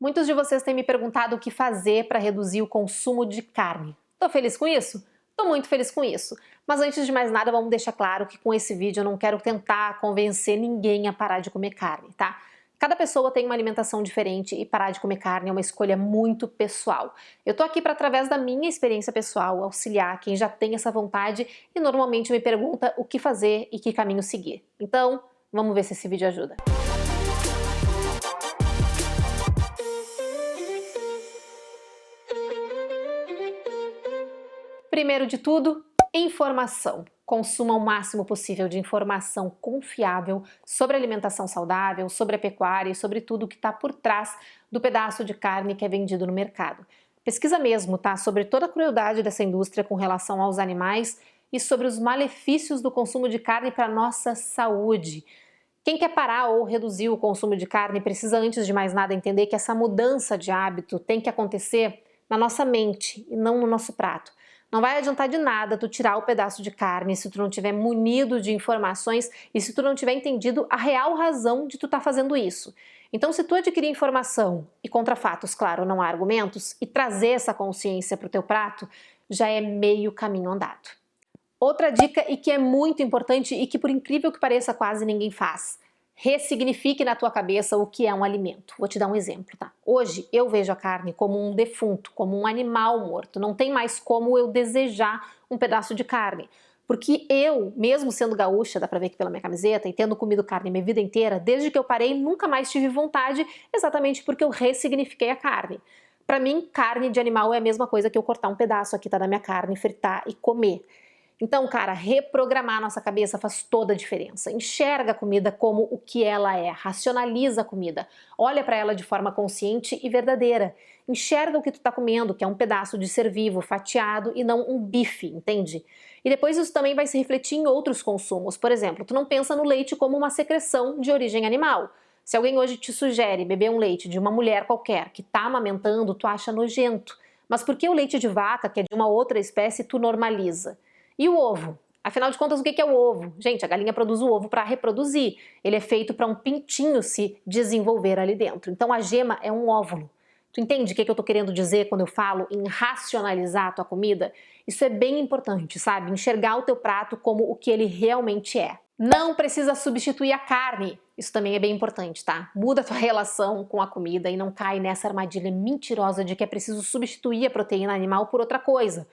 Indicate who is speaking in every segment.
Speaker 1: Muitos de vocês têm me perguntado o que fazer para reduzir o consumo de carne. Tô feliz com isso? Tô muito feliz com isso. Mas antes de mais nada, vamos deixar claro que com esse vídeo eu não quero tentar convencer ninguém a parar de comer carne, tá? Cada pessoa tem uma alimentação diferente e parar de comer carne é uma escolha muito pessoal. Eu tô aqui para, através da minha experiência pessoal, auxiliar quem já tem essa vontade e normalmente me pergunta o que fazer e que caminho seguir. Então, vamos ver se esse vídeo ajuda. Primeiro de tudo, informação. Consuma o máximo possível de informação confiável sobre alimentação saudável, sobre a pecuária e sobre tudo que está por trás do pedaço de carne que é vendido no mercado. Pesquisa mesmo, tá? Sobre toda a crueldade dessa indústria com relação aos animais e sobre os malefícios do consumo de carne para a nossa saúde. Quem quer parar ou reduzir o consumo de carne precisa, antes de mais nada, entender que essa mudança de hábito tem que acontecer na nossa mente e não no nosso prato. Não vai adiantar de nada tu tirar o pedaço de carne se tu não tiver munido de informações e se tu não tiver entendido a real razão de tu estar fazendo isso. Então, se tu adquirir informação e contra fatos, claro, não há argumentos, e trazer essa consciência para o teu prato, já é meio caminho andado. Outra dica, e que é muito importante e que, por incrível que pareça, quase ninguém faz: ressignifique na tua cabeça o que é um alimento. Vou te dar um exemplo, tá? Hoje eu vejo a carne como um defunto, como um animal morto. Não tem mais como eu desejar um pedaço de carne. Porque eu, mesmo sendo gaúcha, dá pra ver aqui pela minha camiseta, e tendo comido carne minha vida inteira, desde que eu parei nunca mais tive vontade, exatamente porque eu ressignifiquei a carne. Pra mim, carne de animal é a mesma coisa que eu cortar um pedaço aqui, tá, da minha carne, fritar e comer. Então, cara, reprogramar a nossa cabeça faz toda a diferença. Enxerga a comida como o que ela é, racionaliza a comida, olha para ela de forma consciente e verdadeira. Enxerga o que tu tá comendo, que é um pedaço de ser vivo, fatiado e não um bife, entende? E depois isso também vai se refletir em outros consumos. Por exemplo, tu não pensa no leite como uma secreção de origem animal. Se alguém hoje te sugere beber um leite de uma mulher qualquer que tá amamentando, tu acha nojento. Mas por que o leite de vaca, que é de uma outra espécie, tu normaliza? E o ovo? Afinal de contas, o que é o ovo? Gente, a galinha produz o ovo para reproduzir. Ele é feito para um pintinho se desenvolver ali dentro. Então a gema é um óvulo. Tu entende o que eu tô querendo dizer quando eu falo em racionalizar a tua comida? Isso é bem importante, sabe? Enxergar o teu prato como o que ele realmente é. Não precisa substituir a carne. Isso também é bem importante, tá? Muda a tua relação com a comida e não cai nessa armadilha mentirosa de que é preciso substituir a proteína animal por outra coisa.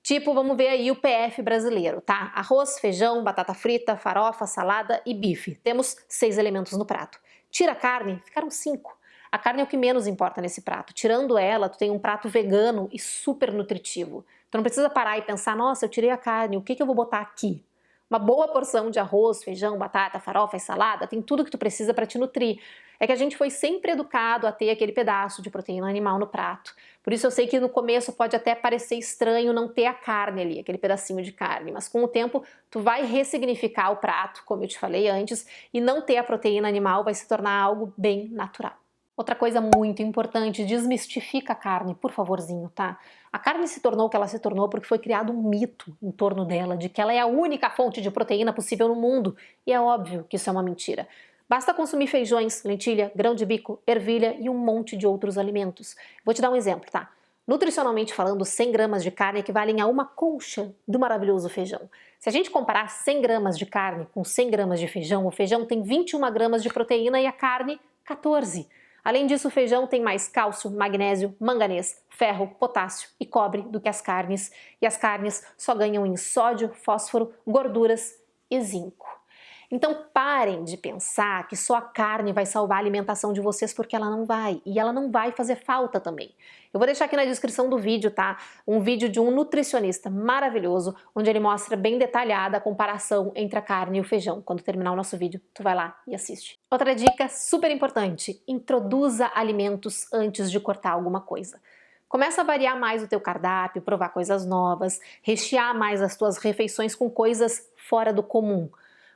Speaker 1: Tipo, vamos ver aí o PF brasileiro, tá? Arroz, feijão, batata frita, farofa, salada e bife. Temos 6 elementos no prato. Tira a carne, ficaram 5. A carne é o que menos importa nesse prato. Tirando ela, tu tem um prato vegano e super nutritivo. Tu não precisa parar e pensar, nossa, eu tirei a carne, o que eu vou botar aqui? Uma boa porção de arroz, feijão, batata, farofa e salada tem tudo que tu precisa para te nutrir. É que a gente foi sempre educado a ter aquele pedaço de proteína animal no prato. Por isso eu sei que no começo pode até parecer estranho não ter a carne ali, aquele pedacinho de carne, mas com o tempo tu vai ressignificar o prato, como eu te falei antes, e não ter a proteína animal vai se tornar algo bem natural. Outra coisa muito importante, desmistifica a carne, por favorzinho, tá? A carne se tornou o que ela se tornou porque foi criado um mito em torno dela, de que ela é a única fonte de proteína possível no mundo. E é óbvio que isso é uma mentira. Basta consumir feijões, lentilha, grão de bico, ervilha e um monte de outros alimentos. Vou te dar um exemplo, tá? Nutricionalmente falando, 100 gramas de carne equivalem a uma colcha do maravilhoso feijão. Se a gente comparar 100 gramas de carne com 100 gramas de feijão, o feijão tem 21 gramas de proteína e a carne, 14. Além disso, o feijão tem mais cálcio, magnésio, manganês, ferro, potássio e cobre do que as carnes. E as carnes só ganham em sódio, fósforo, gorduras e zinco. Então parem de pensar que só a carne vai salvar a alimentação de vocês, porque ela não vai. E ela não vai fazer falta também. Eu vou deixar aqui na descrição do vídeo, tá? Um vídeo de um nutricionista maravilhoso, onde ele mostra bem detalhada a comparação entre a carne e o feijão. Quando terminar o nosso vídeo, tu vai lá e assiste. Outra dica super importante: introduza alimentos antes de cortar alguma coisa. Começa a variar mais o teu cardápio, provar coisas novas, rechear mais as tuas refeições com coisas fora do comum.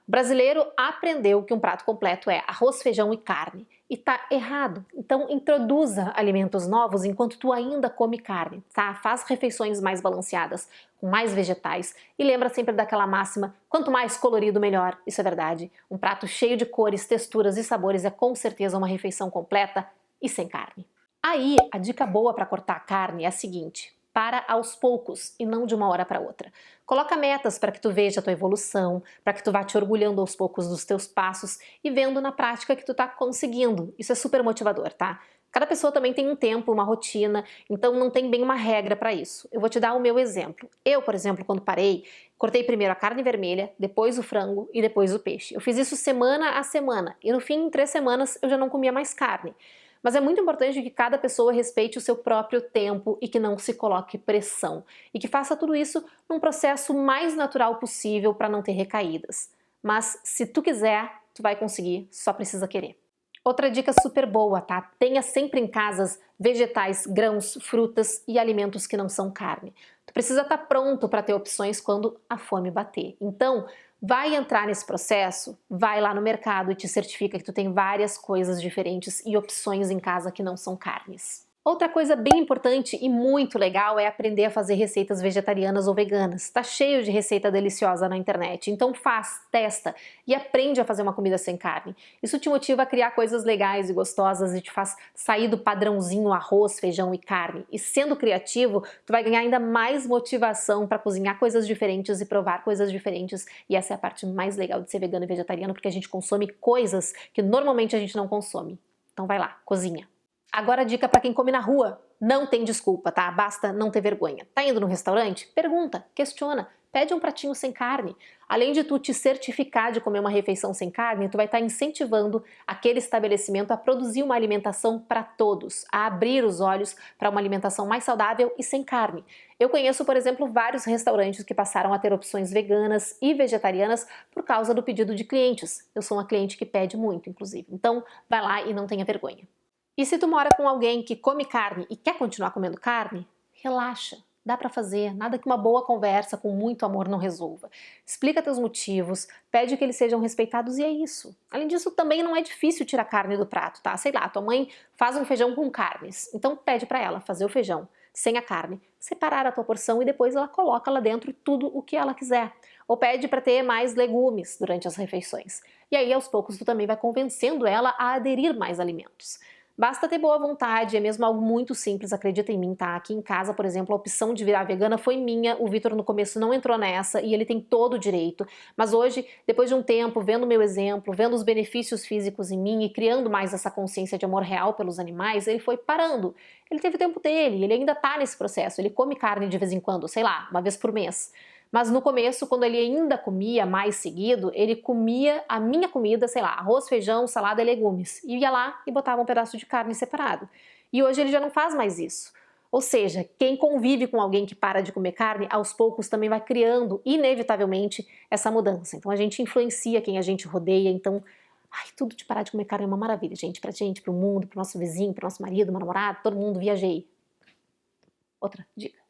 Speaker 1: O brasileiro aprendeu que um prato completo é arroz, feijão e carne. E tá errado. Então introduza alimentos novos enquanto tu ainda come carne, tá? Faz refeições mais balanceadas, com mais vegetais. E lembra sempre daquela máxima, quanto mais colorido, melhor. Isso é verdade. Um prato cheio de cores, texturas e sabores é com certeza uma refeição completa e sem carne. Aí, a dica boa para cortar a carne é a seguinte: para aos poucos e não de uma hora para outra. Coloca metas para que tu veja a tua evolução, para que tu vá te orgulhando aos poucos dos teus passos e vendo na prática que tu tá conseguindo. Isso é super motivador, tá? Cada pessoa também tem um tempo, uma rotina, então não tem bem uma regra para isso. Eu vou te dar o meu exemplo. Eu, por exemplo, quando parei, cortei primeiro a carne vermelha, depois o frango e depois o peixe. Eu fiz isso semana a semana e no fim, em 3 semanas, eu já não comia mais carne. Mas é muito importante que cada pessoa respeite o seu próprio tempo e que não se coloque pressão. E que faça tudo isso num processo mais natural possível para não ter recaídas. Mas se tu quiser, tu vai conseguir, só precisa querer. Outra dica super boa, tá? Tenha sempre em casa vegetais, grãos, frutas e alimentos que não são carne. Tu precisa estar pronto para ter opções quando a fome bater. Então, vai entrar nesse processo, vai lá no mercado e te certifica que tu tem várias coisas diferentes e opções em casa que não são carnes. Outra coisa bem importante e muito legal é aprender a fazer receitas vegetarianas ou veganas. Tá cheio de receita deliciosa na internet, então faz, testa e aprende a fazer uma comida sem carne. Isso te motiva a criar coisas legais e gostosas e te faz sair do padrãozinho arroz, feijão e carne. E sendo criativo, tu vai ganhar ainda mais motivação para cozinhar coisas diferentes e provar coisas diferentes. E essa é a parte mais legal de ser vegano e vegetariano, porque a gente consome coisas que normalmente a gente não consome. Então vai lá, cozinha. Agora a dica para quem come na rua. Não tem desculpa, tá? Basta não ter vergonha. Tá indo no restaurante? Pergunta, questiona, pede um pratinho sem carne. Além de tu te certificar de comer uma refeição sem carne, tu vai estar incentivando aquele estabelecimento a produzir uma alimentação para todos, a abrir os olhos para uma alimentação mais saudável e sem carne. Eu conheço, por exemplo, vários restaurantes que passaram a ter opções veganas e vegetarianas por causa do pedido de clientes. Eu sou uma cliente que pede muito, inclusive. Então, vai lá e não tenha vergonha. E se tu mora com alguém que come carne e quer continuar comendo carne, relaxa, dá pra fazer, nada que uma boa conversa com muito amor não resolva. Explica teus motivos, pede que eles sejam respeitados e é isso. Além disso, também não é difícil tirar carne do prato, tá? Sei lá, tua mãe faz um feijão com carnes, então pede pra ela fazer o feijão sem a carne, separar a tua porção e depois ela coloca lá dentro tudo o que ela quiser. Ou pede para ter mais legumes durante as refeições. E aí, aos poucos, tu também vai convencendo ela a aderir mais alimentos. Basta ter boa vontade, é mesmo algo muito simples, acredita em mim, tá? Aqui em casa, por exemplo, a opção de virar vegana foi minha, o Vitor no começo não entrou nessa e ele tem todo o direito, mas hoje, depois de um tempo, vendo o meu exemplo, vendo os benefícios físicos em mim e criando mais essa consciência de amor real pelos animais, ele foi parando. Ele teve o tempo dele, ele ainda tá nesse processo, ele come carne de vez em quando, sei lá, uma vez por mês. Mas no começo, quando ele ainda comia mais seguido, ele comia a minha comida, sei lá, arroz, feijão, salada e legumes. E ia lá e botava um pedaço de carne separado. E hoje ele já não faz mais isso. Ou seja, quem convive com alguém que para de comer carne, aos poucos também vai criando, inevitavelmente, essa mudança. Então a gente influencia quem a gente rodeia, então... Ai, tudo de parar de comer carne é uma maravilha, gente. Pra gente, pro mundo, pro nosso vizinho, pro nosso marido, meu namorado, todo mundo, viajei. Outra dica.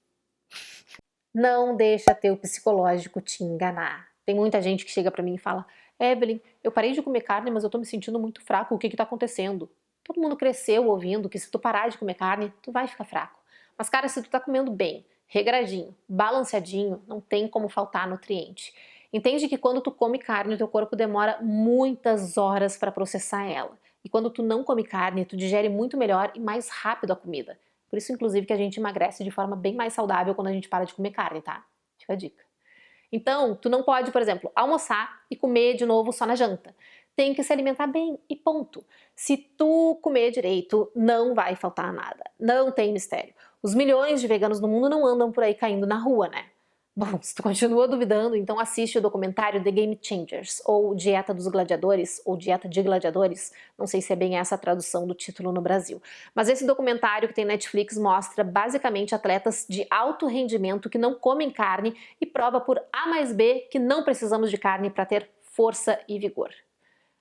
Speaker 1: Não deixa teu psicológico te enganar. Tem muita gente que chega pra mim e fala: Evelyn, eu parei de comer carne, mas eu tô me sentindo muito fraco, o que que tá acontecendo? Todo mundo cresceu ouvindo que se tu parar de comer carne, tu vai ficar fraco. Mas cara, se tu tá comendo bem, regradinho, balanceadinho, não tem como faltar nutriente. Entende que quando tu come carne, o teu corpo demora muitas horas para processar ela. E quando tu não come carne, tu digere muito melhor e mais rápido a comida. Por isso, inclusive, que a gente emagrece de forma bem mais saudável quando a gente para de comer carne, tá? Fica a dica. Então, tu não pode, por exemplo, almoçar e comer de novo só na janta. Tem que se alimentar bem e ponto. Se tu comer direito, não vai faltar nada. Não tem mistério. Os milhões de veganos no mundo não andam por aí caindo na rua, né? Bom, se tu continua duvidando, então assiste o documentário The Game Changers, ou Dieta dos Gladiadores, ou Dieta de Gladiadores, não sei se é bem essa a tradução do título no Brasil. Mas esse documentário que tem Netflix mostra basicamente atletas de alto rendimento que não comem carne e prova por A mais B que não precisamos de carne para ter força e vigor.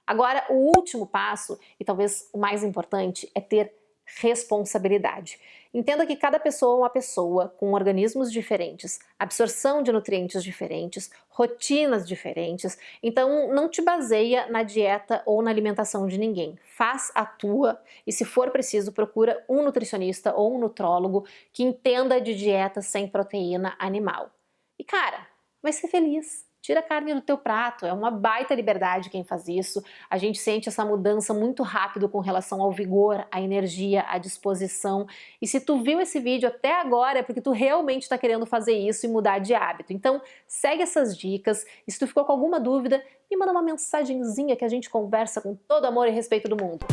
Speaker 1: Agora, o último passo, e talvez o mais importante, é ter responsabilidade. Entenda que cada pessoa é uma pessoa com organismos diferentes, absorção de nutrientes diferentes, rotinas diferentes, então não te baseia na dieta ou na alimentação de ninguém. Faz a tua e, se for preciso, procura um nutricionista ou um nutrólogo que entenda de dieta sem proteína animal. E cara, vai ser feliz. tira a carne do teu prato, é uma baita liberdade quem faz isso. A gente sente essa mudança muito rápido com relação ao vigor, à energia, à disposição. E se tu viu esse vídeo até agora é porque tu realmente está querendo fazer isso e mudar de hábito. Então segue essas dicas, e se tu ficou com alguma dúvida, me manda uma mensagenzinha que a gente conversa com todo amor e respeito do mundo.